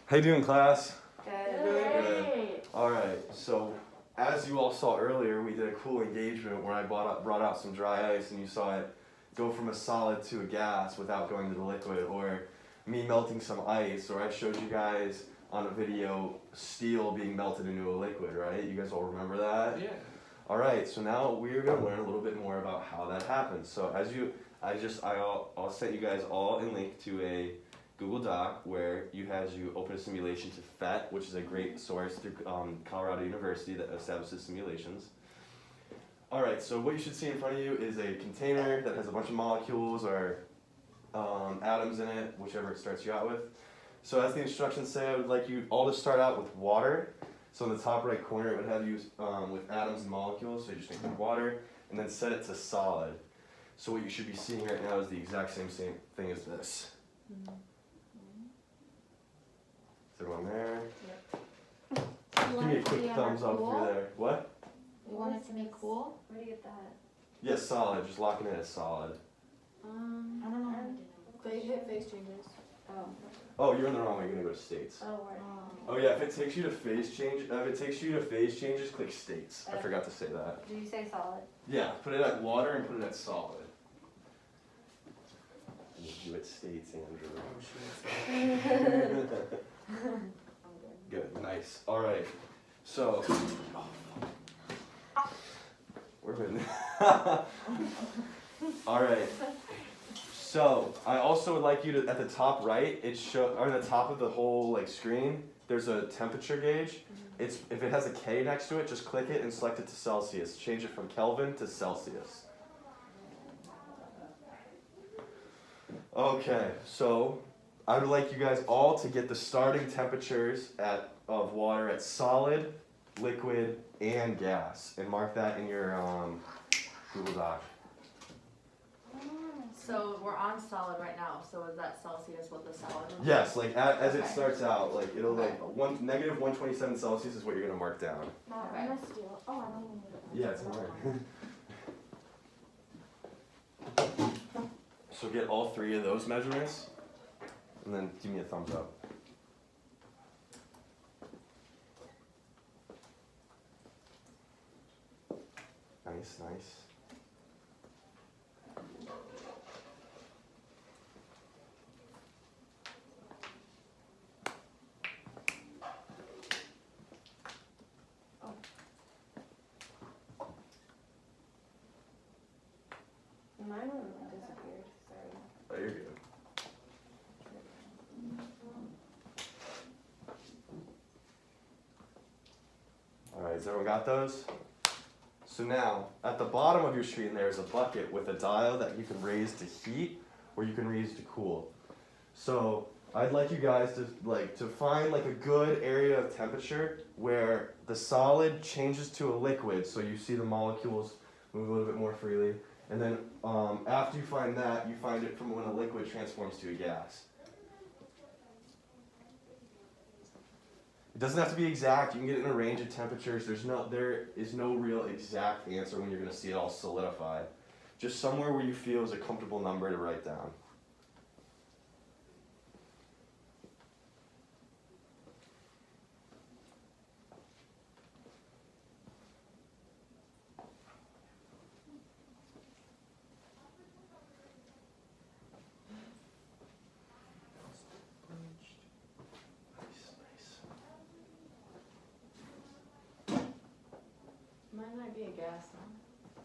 How you doing, class? Good. All right. So, as you all saw earlier, we did a cool engagement where I brought out some dry ice, and you saw it go from a solid to a gas without going to the liquid, or me melting some ice, or I showed you guys on a video steel being melted into a liquid. Right? You guys all remember that? Yeah. All right. So now we're gonna learn a little bit more about how that happens. So I'll send you guys all a link to a Google Doc where you open a simulation to PhET, which is a great source through Colorado University that establishes simulations. All right, so what you should see in front of you is a container that has a bunch of molecules or atoms in it, whichever it starts you out with. So as the instructions say, I would like you all to start out with water. So in the top right corner, it would have you with atoms and molecules, so you just think of water, and then set it to solid. So what you should be seeing right now is the exact same thing as this. Is everyone there? Give me a quick thumbs up if you're there. What? We want it to be cool. Where do you get that? Yes, solid. Just locking it as solid. I don't know how to do that. They hit phase changes. Oh. Oh, you're in the wrong way. You're gonna go to states. Oh, right. Oh yeah, if it takes you to phase changes, click states. I forgot to say that. Did you say solid? Yeah, put it at water and put it at solid. You do it states, Andrew. I'm good. Good, nice. All right. So, we're good. All right. So, I also would like you to, at the top right, or the top of the whole screen, there's a temperature gauge. If it has a K next to it, just click it and select it to Celsius. Change it from Kelvin to Celsius. Okay, so I would like you guys all to get the starting temperatures of water at solid, liquid, and gas, and mark that in your Google Doc. So we're on solid right now. So is that Celsius what the solid is? Yes, as it Okay. starts out, it'll negative 127 Celsius is what you're gonna mark down. Not Okay. gonna steal. Oh, I don't even need it. Yeah, it's alright. So get all three of those measurements, and then give me a thumbs up. Nice, nice. Mine disappeared. Sorry. Oh, you're good. Alright, has everyone got those? So now, at the bottom of your screen there's a bucket with a dial that you can raise to heat or you can raise to cool. So I'd like you guys to find a good area of temperature where the solid changes to a liquid, so you see the molecules move a little bit more freely. And then after you find that, you find it from when a liquid transforms to a gas. It doesn't have to be exact. You can get it in a range of temperatures. There is no real exact answer when you're going to see it all solidified. Just somewhere where you feel is a comfortable number to write down. Mine might be a gas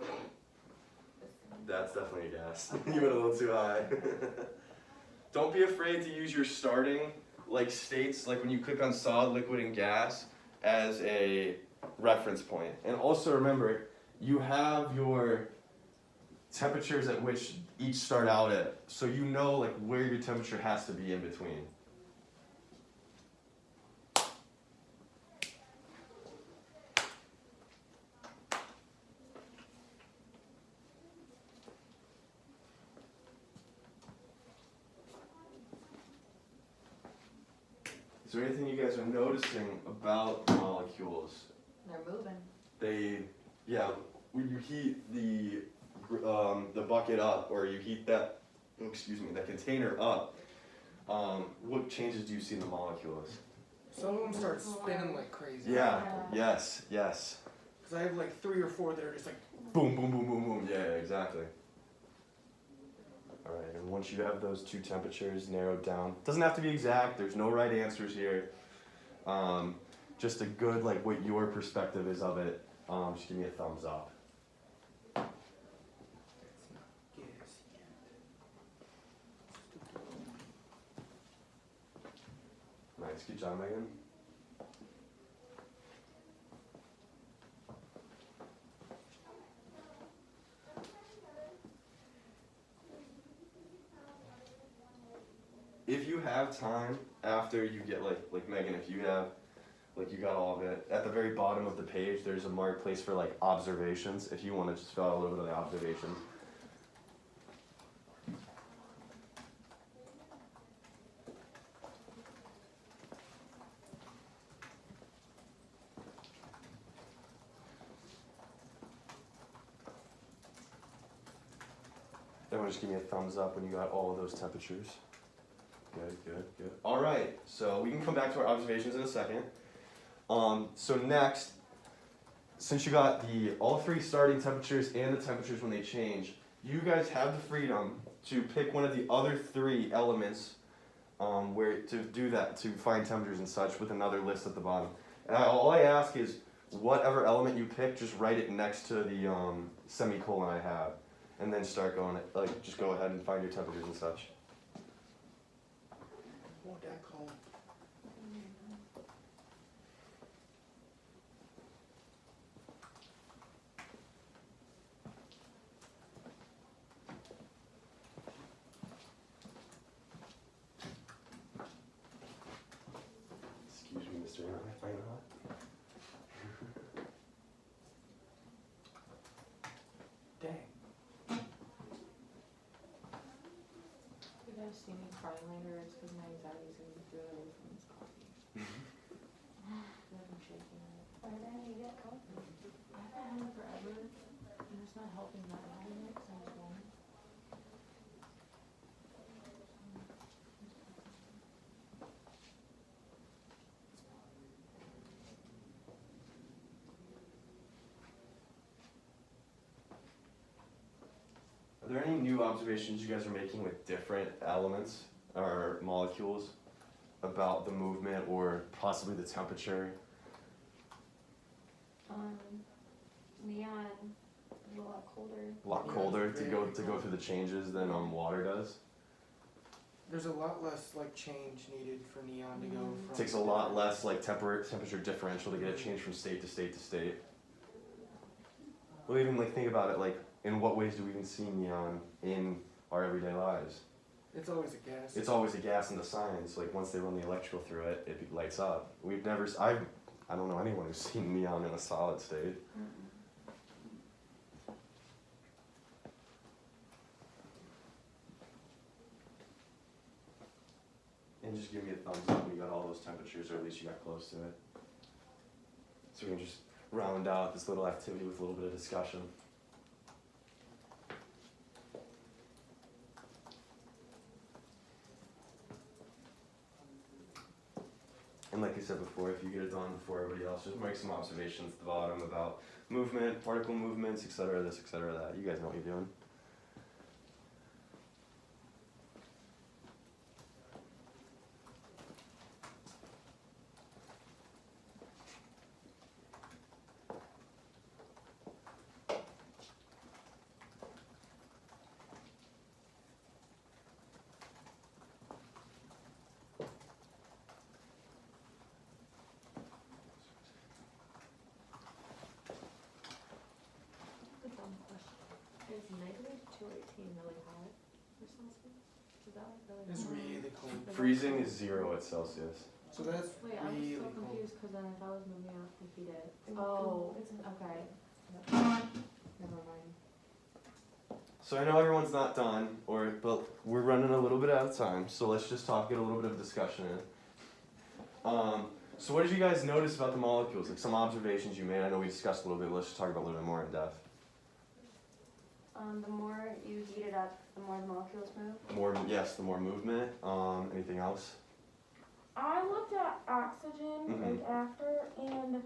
now. That's definitely a gas. You went a little too high. Don't be afraid to use your starting states, when you click on solid, liquid, and gas, as a reference point. And also remember, you have your temperatures at which each start out at, so you know where your temperature has to be in between. Is there anything you guys are noticing about molecules? They're moving. When you heat the bucket up, or you heat that container up, what changes do you see in the molecules? Some of them start spinning like crazy. Yeah, yes, yes. Because I have like 3 or 4 that are just like. Boom, boom, boom, boom, boom. Yeah, exactly. All right, and once you have those two temperatures narrowed down, doesn't have to be exact. There's no right answers here. Just a good, like, what your perspective is of it. Just give me a thumbs up. It's not gas yet. Nice, good job, Megan. If you have time after you get like Megan, if you have like you got all of it, at the very bottom of the page there's a marked place for like observations if you want to just fill out a little bit of the observations. Everyone just give me a thumbs up when you got all of those temperatures. Good, good, good. All right, so we can come back to our observations in a second. So next, since you got all 3 starting temperatures and the temperatures when they change, you guys have the freedom to pick one of the other 3 elements where to do that, to find temperatures and such with another list at the bottom. And all I ask is whatever element you pick, just write it next to the semicolon I have, and then start going, like, just go ahead and find your temperatures and such. What that called? Excuse me, Mr. I know. Dang. You guys see me crying later, it's because my anxiety's gonna be through the roof from this coffee. Like I'm shaking it. Why didn't you get coffee? I've had it forever, and it's not helping that having it, because I was born. Are there any new observations you guys are making with different elements or molecules about the movement or possibly the temperature? Neon is a lot colder. A lot Yeah, colder it's to very go cold. through the changes than water does. There's a lot less like change needed for neon to go from. It takes a lot less like temperature differential to get it changed from state to state to state. Well, even like think about it, like in what ways do we even see neon in our everyday lives? It's always a gas. It's always a gas in the signs. Like once they run the electrical through it, it lights up. We've never. I don't know anyone who's seen neon in a solid state. And just give me a thumbs up when you got all those temperatures, or at least you got close to it. So we can just round out this little activity with a little bit of discussion. And like I said before, if you get it done before everybody else, just make some observations at the bottom about movement, particle movements, etc., this, etc., that. You guys know what you're doing. That's a dumb question. Is negative 218 really hot for Celsius? Is that like really It's hot? really cold. Freezing is 0 at Celsius. So that's Wait, I was really so cold. confused because then if I was moving, I have to heat it. It's Oh, it's okay. Never mind. So I know everyone's not done, but we're running a little bit out of time, so let's just get a little bit of discussion in. So what did you guys notice about the molecules? Like some observations you made. I know we discussed a little bit. Let's just talk about a little bit more in depth. The more you heat it up, the more the molecules move. The more movement. Anything else? I looked at oxygen Mhm. like after, and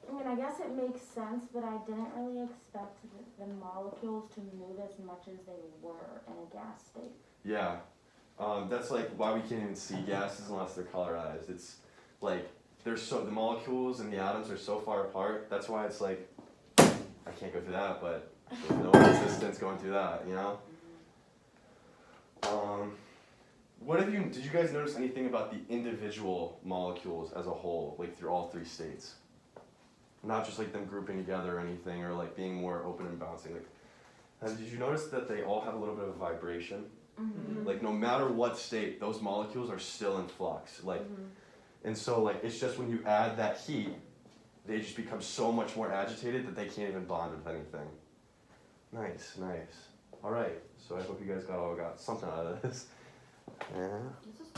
I mean, I guess it makes sense, but I didn't really expect the molecules to move as much as they were in a gas state. Yeah. That's like why we can't even see gases unless they're colorized. It's like the molecules and the atoms are so far apart. That's why it's like I can't go through that, but there's no resistance going through that, you know? Did you guys notice anything about the individual molecules as a whole, like through all three states? Not just like them grouping together or anything, or like being more open and bouncing. Like, did you notice that they all have a little bit of vibration? Mm-hmm. Like no matter what state, those molecules are still in flux. Like, and so like it's just when you add that heat, they just become so much more agitated that they can't even bond with anything. Nice. All right. So I hope you guys got something out of this. Yeah. This is